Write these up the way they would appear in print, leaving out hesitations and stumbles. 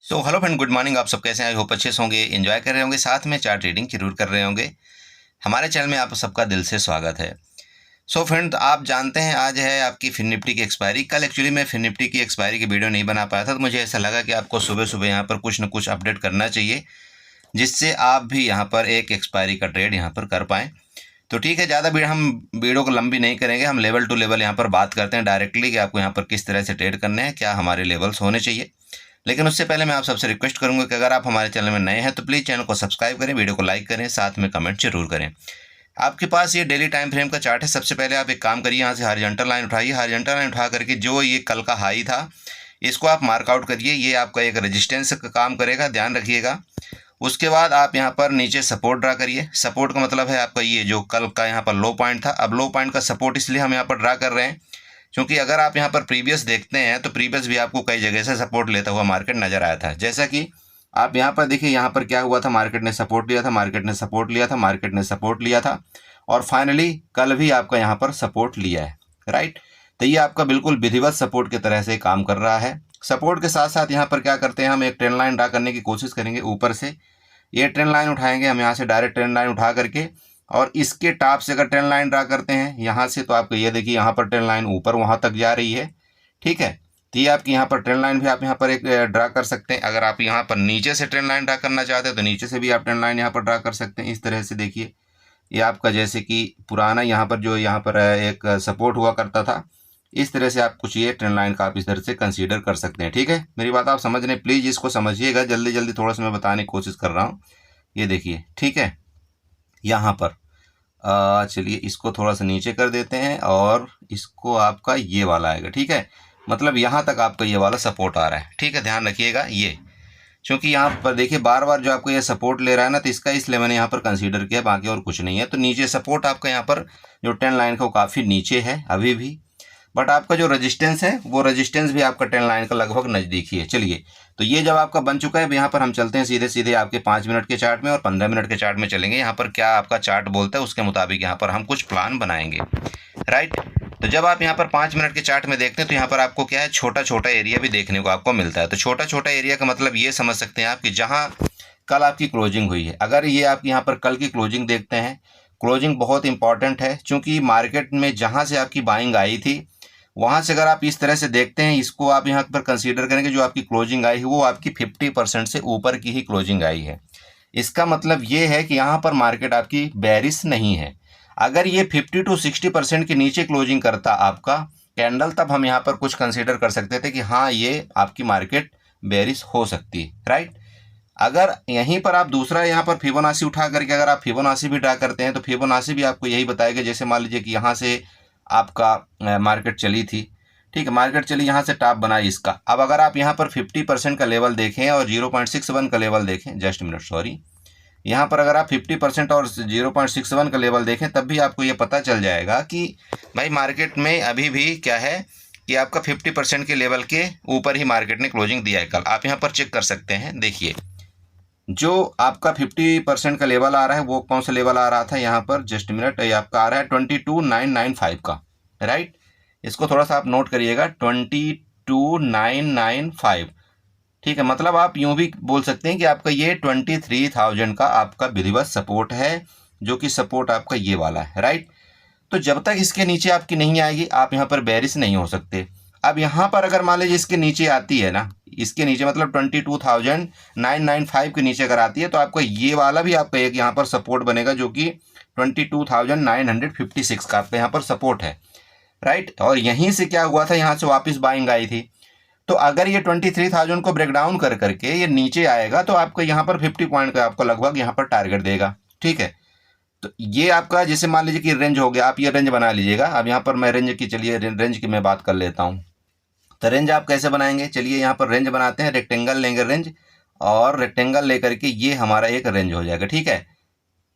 Hello friend, good morning. आप सब कैसे हैं? आई होप अच्छे से होंगे, एंजॉय कर रहे होंगे, साथ में चार्ट रीडिंग जरूर कर रहे होंगे। हमारे चैनल में आप सबका दिल से स्वागत है। फ्रेंड, आप जानते हैं आज है आपकी फिन निफ्टी की एक्सपायरी। कल एक्चुअली मैं फिन निफ्टी की एक्सपायरी की वीडियो नहीं बना पाया था, तो मुझे ऐसा लगा कि आपको सुबह सुबह यहाँ पर कुछ न कुछ अपडेट करना चाहिए, जिससे आप भी यहाँ पर एक एक्सपायरी का ट्रेड यहाँ पर कर पाएँ। तो ठीक है, ज़्यादा हम वीडियो को लंबी नहीं करेंगे, हम लेवल टू लेवल यहाँ पर बात करते हैं डायरेक्टली कि आपको यहाँ पर किस तरह से ट्रेड करने हैं, क्या हमारे लेवल्स होने चाहिए। लेकिन उससे पहले मैं आप सबसे रिक्वेस्ट करूंगा कि अगर आप हमारे चैनल में नए हैं तो प्लीज़ चैनल को सब्सक्राइब करें, वीडियो को लाइक करें, साथ में कमेंट जरूर करें। आपके पास ये डेली टाइम फ्रेम का चार्ट है। सबसे पहले आप एक काम करिए, यहाँ से हॉरिजॉन्टल लाइन उठाइए। हॉरिजॉन्टल लाइन उठा करके जो ये कल का हाई था इसको आप मार्कआउट करिए। ये आपका एक रेजिस्टेंस का काम करेगा, ध्यान रखिएगा। उसके बाद आप यहाँ पर नीचे सपोर्ट ड्रा करिए। सपोर्ट का मतलब है आपका ये जो कल का यहाँ पर लो पॉइंट था। अब लो पॉइंट का सपोर्ट इसलिए हम यहाँ पर ड्रा कर रहे हैं क्योंकि अगर आप यहाँ पर प्रीवियस देखते हैं तो प्रीवियस भी आपको कई जगह से सपोर्ट लेता हुआ मार्केट नजर आया था। जैसा कि आप यहाँ पर देखिए, यहाँ पर क्या हुआ था, मार्केट ने सपोर्ट लिया था, मार्केट ने सपोर्ट लिया था, मार्केट ने सपोर्ट लिया था, और फाइनली कल भी आपका यहाँ पर सपोर्ट लिया है, राइट। तो ये आपका बिल्कुल विधिवत सपोर्ट की तरह से काम कर रहा है। सपोर्ट के साथ साथ यहाँ पर क्या करते हैं, हम एक ट्रेंड लाइन ड्रा करने की कोशिश करेंगे। ऊपर से ये ट्रेंड लाइन उठाएंगे हम, यहाँ से डायरेक्ट ट्रेंड लाइन उठा करके, और इसके टॉप से अगर ट्रेंड लाइन ड्रा करते हैं यहाँ से, तो आपको ये देखिए यहाँ पर ट्रेंड लाइन ऊपर वहाँ तक जा रही है, ठीक है। तो ये आपकी यहाँ पर ट्रेंड लाइन भी आप यहाँ पर एक ड्रा कर सकते हैं। अगर आप यहाँ पर नीचे से ट्रेंड लाइन ड्रा करना चाहते हैं तो नीचे से भी आप ट्रेंड लाइन यहाँ पर ड्रा कर सकते हैं। इस तरह से देखिए, ये आपका जैसे कि पुराना यहाँ पर जो यहाँ पर एक सपोर्ट हुआ करता था, इस तरह से आप कुछ ये ट्रेंड लाइन का आप इस तरह से कंसीडर कर सकते हैं, ठीक है। मेरी बात आप समझ रहे हैं? प्लीज़ इसको समझिएगा, जल्दी जल्दी थोड़ा सा मैं बताने की कोशिश कर रहा हूँ। ये देखिए, ठीक है। यहाँ पर चलिए इसको थोड़ा सा नीचे कर देते हैं और इसको आपका ये वाला आएगा, ठीक है। मतलब यहाँ तक आपका ये वाला सपोर्ट आ रहा है, ठीक है, ध्यान रखिएगा। ये क्योंकि यहाँ पर देखिए बार बार जो आपको ये सपोर्ट ले रहा है ना, तो इसका इसलिए मैंने यहाँ पर कंसीडर किया, बाकी और कुछ नहीं है। तो नीचे सपोर्ट आपका यहाँ पर जो ट्रेंड लाइन का वो काफ़ी नीचे है अभी भी, बट आपका जो रेजिस्टेंस है वो रेजिस्टेंस भी आपका ट्रेंड लाइन का लगभग नज़दीक ही है। चलिए, तो ये जब आपका बन चुका है, अब यहाँ पर हम चलते हैं सीधे सीधे आपके 5 मिनट के चार्ट में और 15 मिनट के चार्ट में चलेंगे। यहाँ पर क्या आपका चार्ट बोलता है उसके मुताबिक यहाँ पर हम कुछ प्लान बनाएंगे, राइट। तो जब आप यहाँ पर 5 मिनट के चार्ट में देखते हैं तो यहाँ पर आपको क्या है, छोटा छोटा एरिया भी देखने को आपको मिलता है। तो छोटा छोटा एरिया का मतलब ये समझ सकते हैं आप कि जहाँ कल आपकी क्लोजिंग हुई है, अगर ये आप यहाँ पर कल की क्लोजिंग देखते हैं, क्लोजिंग बहुत इंपॉर्टेंट है, क्योंकि मार्केट में जहाँ से आपकी बाइंग आई थी वहाँ से अगर आप इस तरह से देखते हैं, इसको आप यहाँ पर कंसीडर करेंगे, जो आपकी क्लोजिंग आई है वो आपकी 50% से ऊपर की ही क्लोजिंग आई है। इसका मतलब ये है कि यहाँ पर मार्केट आपकी बेरिश नहीं है। अगर ये 50 to 60% के नीचे क्लोजिंग करता आपका कैंडल, तब हम यहाँ पर कुछ कंसीडर कर सकते थे कि हाँ ये आपकी मार्केट बेरिश हो सकती है, राइट। अगर यहीं पर आप दूसरा यहाँ पर फिबोनाची उठा करके अगर आप फिबोनाची भी ड्रा करते हैं तो फिबोनाची भी आपको यही बताएगा। जैसे मान लीजिए कि यहाँ से आपका मार्केट चली थी, ठीक है, मार्केट चली, यहाँ से टॉप बना इसका। अब अगर आप यहाँ पर 50% का लेवल देखें और 0.61 का लेवल देखें, जस्ट मिनट सॉरी, यहाँ पर अगर आप 50% और 0.61 का लेवल देखें, तब भी आपको ये पता चल जाएगा कि भाई मार्केट में अभी भी क्या है कि आपका 50% के लेवल के ऊपर ही मार्केट ने क्लोजिंग दिया है कल। आप यहाँ पर चेक कर सकते हैं, देखिए जो आपका 50% का लेवल आ रहा है वो कौन सा लेवल आ रहा था यहाँ पर, जस्ट मिनट, ये आपका आ रहा है 22,995 का, राइट। इसको थोड़ा सा आप नोट करिएगा, 22,995, ठीक है। मतलब आप यूं भी बोल सकते हैं कि आपका ये 23,000 का आपका विधिवत सपोर्ट है, जो कि सपोर्ट आपका ये वाला है, राइट। तो जब तक इसके नीचे आपकी नहीं आएगी आप यहाँ पर बेरिश नहीं हो सकते। अब यहाँ पर अगर मान लीजिए इसके नीचे आती है ना, इसके नीचे मतलब 22,995 के नीचे अगर आती है, तो आपका ये वाला भी आपका एक यहाँ पर सपोर्ट बनेगा, जो कि 22,956 का आपका यहाँ पर सपोर्ट है, राइट। और यहीं से क्या हुआ था, यहाँ से वापस बाइंग आई थी। तो अगर ये 23,000 को ब्रेक डाउन कर करके ये नीचे आएगा तो आपको यहाँ पर 50 पॉइंट का आपको लगभग यहाँ पर टारगेट देगा, ठीक है। तो ये आपका जैसे मान लीजिए कि रेंज हो गया, आप ये रेंज बना लीजिएगा। अब यहाँ पर मैं रेंज की, चलिए रेंज की मैं बात कर लेता हूँ। तो रेंज आप कैसे बनाएंगे, चलिए यहाँ पर रेंज बनाते हैं, रेक्टेंगल लेंगे रेंज, और रेक्टेंगल लेकर के ये हमारा एक रेंज हो जाएगा, ठीक है,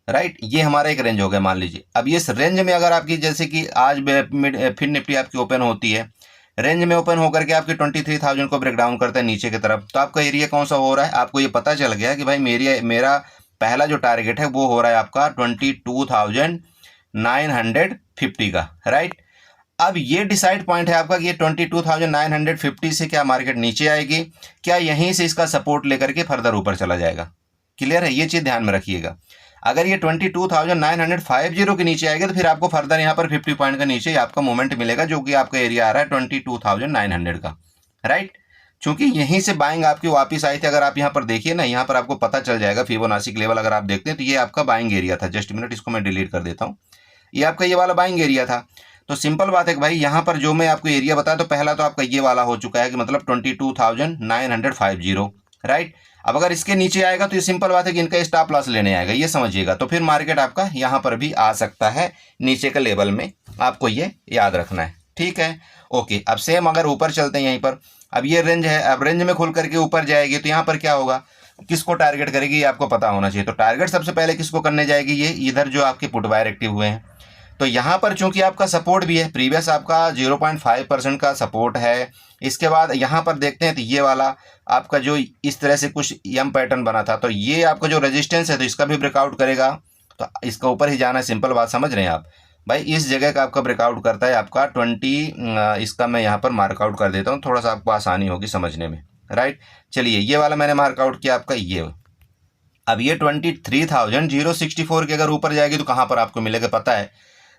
राइट। ये हमारा एक रेंज हो गया मान लीजिए। अब इस रेंज में अगर आपकी जैसे कि आज फिर निफ्टी आपकी ओपन होती है, रेंज में ओपन होकर के आपके 23,000 को ब्रेक डाउन करता है नीचे की तरफ, तो आपका एरिया कौन सा हो रहा है, आपको ये पता चल गया कि भाई मेरा पहला जो टारगेट है वो हो रहा है आपका 22,950 का, राइट। अब ये डिसाइड पॉइंट है आपका कि ये 22,950 से क्या मार्केट नीचे आएगी, क्या यहीं से इसका सपोर्ट लेकर के फर्दर ऊपर चला जाएगा। क्लियर है, ये चीज़ ध्यान में रखिएगा। अगर ये 22,950 के नीचे आएगा तो फिर आपको फर्दर यहाँ पर 50 पॉइंट का नीचे आपका मूवमेंट मिलेगा, जो कि आपका एरिया आ रहा है 22,900 का, राइट। चूंकि यहीं से बाइंग आपकी वापस आई थी, अगर आप यहाँ पर देखिए ना, यहाँ पर आपको पता चल जाएगा फिबोनाची लेवल अगर आप देखते हैं तो ये आपका बाइंग एरिया था। जस्ट मिनट, इसको मैं डिलीट कर देता हूँ। ये आपका ये वाला बाइंग एरिया था। तो सिंपल बात है कि भाई यहाँ पर जो मैं आपको एरिया बताया, तो पहला तो आपका ये वाला हो चुका है कि मतलब 22,950, राइट। अब अगर इसके नीचे आएगा तो ये सिंपल बात है कि इनका स्टॉप लॉस लेने आएगा, ये समझिएगा। तो फिर मार्केट आपका यहाँ पर भी आ सकता है नीचे के लेवल में, आपको ये याद रखना है, ठीक है। ओके, अब सेम अगर ऊपर चलते हैं यहीं पर, अब ये रेंज है, अब रेंज में खुल करके ऊपर जाएगी तो यहाँ पर क्या होगा, किसको टारगेट करेगी ये आपको पता होना चाहिए। तो टारगेट सबसे पहले किसको करने जाएगी, ये इधर जो आपके पुट बायर एक्टिव हुए हैं। तो यहाँ पर चूंकि आपका सपोर्ट भी है, प्रीवियस आपका 0.5% का सपोर्ट है। इसके बाद यहाँ पर देखते हैं तो ये वाला आपका जो इस तरह से कुछ एम पैटर्न बना था, तो ये आपका जो रेजिस्टेंस है तो इसका भी ब्रेकआउट करेगा, तो इसका ऊपर ही जाना है। सिंपल बात समझ रहे हैं आप भाई, इस जगह का आपका ब्रेकआउट करता है आपका 20, इसका मैं यहाँ पर मार्कआउट कर देता हूँ, थोड़ा सा आपको आसानी होगी समझने में, राइट। चलिए, ये वाला मैंने मार्कआउट किया आपका ये। अब ये 23,064 के अगर ऊपर जाएगी तो कहाँ पर आपको मिलेगा पता है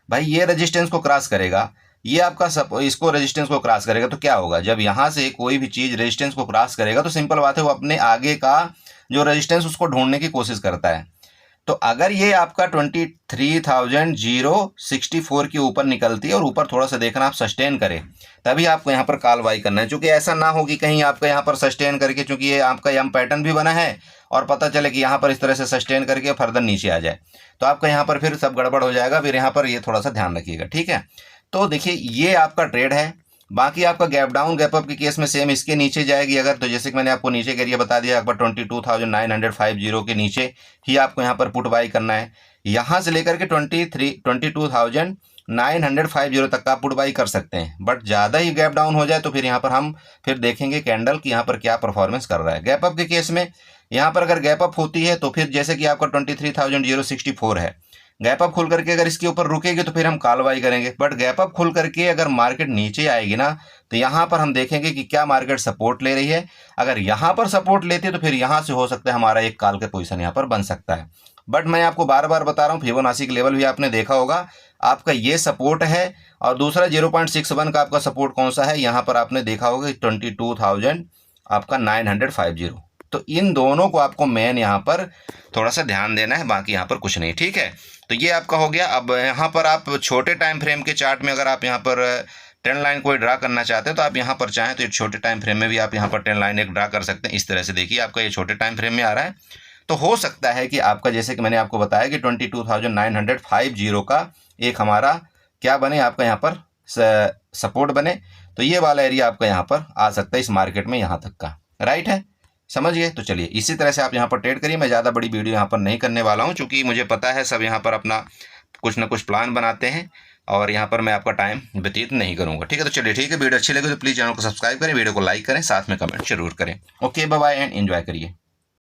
भाई, ये रेजिस्टेंस को क्रॉस करेगा, ये आपका इसको रेजिस्टेंस को क्रॉस करेगा। तो क्या होगा, जब यहाँ से कोई भी चीज़ रेजिस्टेंस को क्रॉस करेगा तो सिंपल बात है वो अपने आगे का जो रेजिस्टेंस उसको ढूंढने की कोशिश करता है। तो अगर ये आपका 23,064 के ऊपर निकलती है और ऊपर थोड़ा सा देखना आप सस्टेन करें, तभी आपको यहाँ पर कॉल बाई करना है। चूंकि ऐसा ना हो कि कहीं आपका यहाँ पर सस्टेन करके, चूंकि ये आपका एम पैटर्न भी बना है और पता चले कि यहाँ पर इस तरह से सस्टेन करके फर्दर नीचे आ जाए, तो आपका यहाँ पर फिर सब गड़बड़ हो जाएगा। फिर यहाँ पर ये थोड़ा सा ध्यान रखिएगा, ठीक है। तो देखिए, ये आपका ट्रेड है। बाकी आपका गैप डाउन गैप अप के केस में सेम इसके नीचे जाएगी अगर, तो जैसे कि मैंने आपको नीचे के एरिया बता दिया, आपका 22,950 के नीचे ही आपको यहाँ पर पुट बाई करना है। यहाँ से लेकर के 22,950 तक का आप पुट बाई कर सकते हैं, बट ज़्यादा ही गैप डाउन हो जाए तो फिर यहाँ पर हम फिर देखेंगे कैंडल कि यहाँ पर क्या परफॉर्मेंस कर रहा है। गैप अप के केस में यहाँ पर अगर गैप अप होती है तो फिर जैसे कि आपका 23,064 है, गैप अप खुल करके अगर इसके ऊपर रुकेगी तो फिर हम कॉल बाई करेंगे। बट गैप अप खुल करके अगर मार्केट नीचे आएगी ना, तो यहाँ पर हम देखेंगे कि क्या मार्केट सपोर्ट ले रही है। अगर यहाँ पर सपोर्ट लेती है तो फिर यहाँ से हो सकता है हमारा एक कॉल का पोजीशन यहाँ पर बन सकता है। बट मैं आपको बार बार बता रहा हूँ, फिबोनाची लेवल भी आपने देखा होगा, आपका ये सपोर्ट है। और दूसरा 0.61 का आपका सपोर्ट कौन सा है, यहाँ पर आपने देखा होगा 22,000 आपका 950। तो इन दोनों को आपको मेन यहाँ पर थोड़ा सा ध्यान देना है, बाकी यहाँ पर कुछ नहीं, ठीक है। तो ये आपका हो गया। अब यहाँ पर आप छोटे टाइम फ्रेम के चार्ट में अगर आप यहाँ पर ट्रेंड लाइन कोई ड्रा करना चाहते हैं तो आप यहाँ पर चाहें तो छोटे टाइम फ्रेम में भी आप यहाँ पर ट्रेंड लाइन एक ड्रा कर सकते हैं। इस तरह से देखिए, आपका ये छोटे टाइम फ्रेम में आ रहा है, तो हो सकता है कि आपका जैसे कि मैंने आपको बताया कि 22,950 का एक हमारा क्या बने, आपका यहाँ पर सपोर्ट बने। तो ये वाला एरिया आपका यहाँ पर आ सकता है इस मार्केट में यहाँ तक का, राइट है, समझ गए। तो चलिए, इसी तरह से आप यहाँ पर ट्रेड करिए। मैं ज़्यादा बड़ी वीडियो यहाँ पर नहीं करने वाला हूँ, क्योंकि मुझे पता है सब यहाँ पर अपना कुछ ना कुछ प्लान बनाते हैं और यहाँ पर मैं आपका टाइम व्यतीत नहीं करूँगा, ठीक है। तो चलिए, ठीक है, वीडियो अच्छी लगे तो प्लीज़ चैनल को सब्सक्राइब करें, वीडियो को लाइक करें, साथ में कमेंट जरूर करें। Okay, bye bye and enjoy करिए।